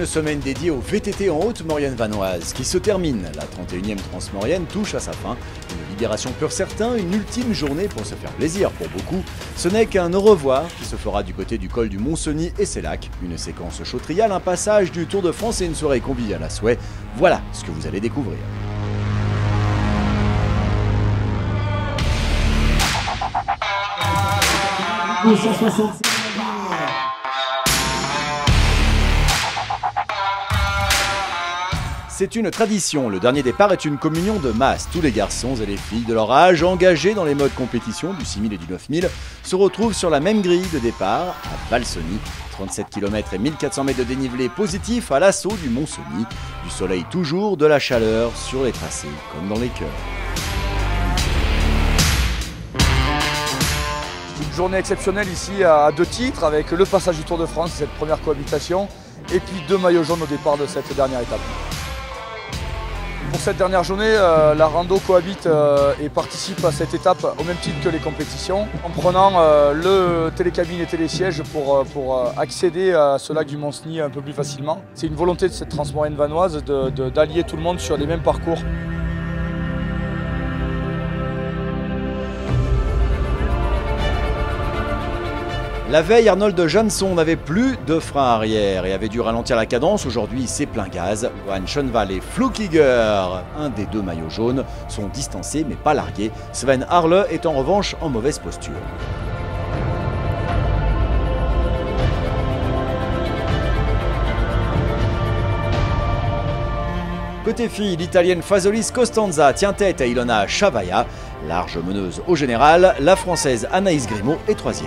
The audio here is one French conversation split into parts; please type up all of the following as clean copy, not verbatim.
une semaine dédiée au VTT en Haute-Maurienne vanoise qui se termine. La 31e Transmaurienne touche à sa fin. Une libération pour certains, une ultime journée pour se faire plaisir pour beaucoup. Ce n'est qu'un au revoir qui se fera du côté du col du Mont-Cenis et ses lacs. Une séquence chautriale, un passage du Tour de France et une soirée conviviale à souhait. Voilà ce que vous allez découvrir. C'est une tradition, le dernier départ est une communion de masse. Tous les garçons et les filles de leur âge, engagés dans les modes compétition du 6000 et du 9000, se retrouvent sur la même grille de départ à Valsony. 37 km et 1400 mètres de dénivelé positif à l'assaut du Mont-Cenis. Du soleil toujours, de la chaleur sur les tracés, comme dans les cœurs. Une journée exceptionnelle ici à 2 titres avec le passage du Tour de France, cette première cohabitation, et puis 2 maillots jaunes au départ de cette dernière étape. Pour cette dernière journée, la rando cohabite et participe à cette étape au même titre que les compétitions, en prenant le télécabine et télésiège pour accéder à ce lac du Mont-Cenis un peu plus facilement. C'est une volonté de cette Transmaurienne vanoise d'allier tout le monde sur les mêmes parcours. La veille, Arnold Jansson n'avait plus de frein arrière et avait dû ralentir la cadence. Aujourd'hui, c'est plein gaz. Johan Schönwall et Flukiger, un des 2 maillots jaunes, sont distancés mais pas largués. Sven Harle est en revanche en mauvaise posture. Côté filles, l'italienne Fasolis Costanza tient tête à Ilona Chavaya. Large meneuse au général, la française Anaïs Grimaud est 3e.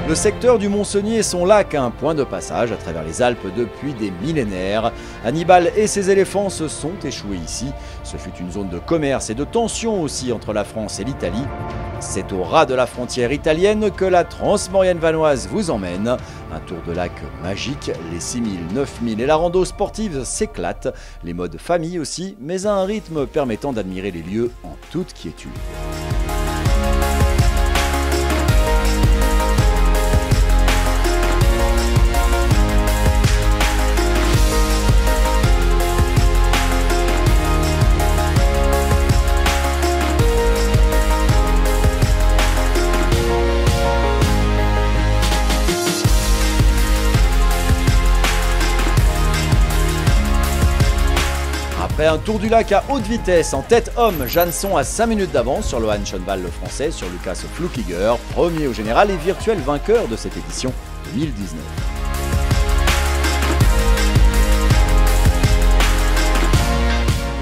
Le secteur du Mont-Cenis et son lac, un point de passage à travers les Alpes depuis des millénaires. Hannibal et ses éléphants se sont échoués ici. Ce fut une zone de commerce et de tension aussi entre la France et l'Italie. C'est au ras de la frontière italienne que la Transmaurienne vanoise vous emmène. Un tour de lac magique, les 6000, 9000 et la rando sportive s'éclatent. Les modes famille aussi, mais à un rythme permettant d'admirer les lieux en toute quiétude. Après un tour du lac à haute vitesse, en tête homme, Jansson a 5 minutes d'avance sur Johan Schönwall le français, sur Lucas Flukiger, premier au général et virtuel vainqueur de cette édition 2019.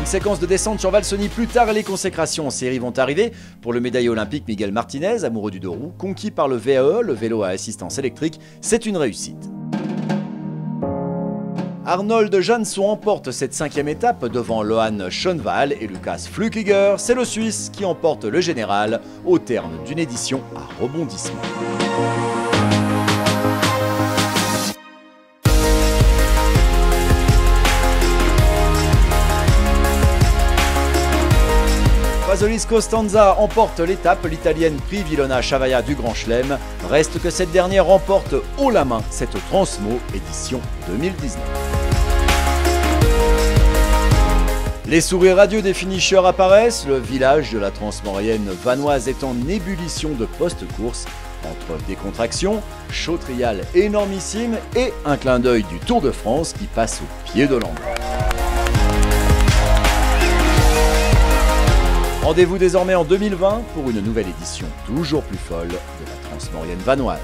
Une séquence de descente sur Valsony plus tard, les consécrations en série vont arriver. Pour le médaillé olympique Miguel Martinez, amoureux du 2 roues, conquis par le VAE, le vélo à assistance électrique, c'est une réussite. Arnold Jansson emporte cette 5e étape devant Johan Schönwall et Lucas Flukiger. C'est le Suisse qui emporte le général au terme d'une édition à rebondissement. Fasolis Costanza emporte l'étape, l'italienne prive Ilona Chavaya du Grand Chelem. Reste que cette dernière remporte haut la main cette Transmo édition 2019. Les sourires radieux des finishers apparaissent, le village de la Transmaurienne vanoise est en ébullition de post-course, entre décontraction, chautrial énormissime et un clin d'œil du Tour de France qui passe au pied de l'endroit. Rendez-vous désormais en 2020 pour une nouvelle édition toujours plus folle de la Transmaurienne vanoise.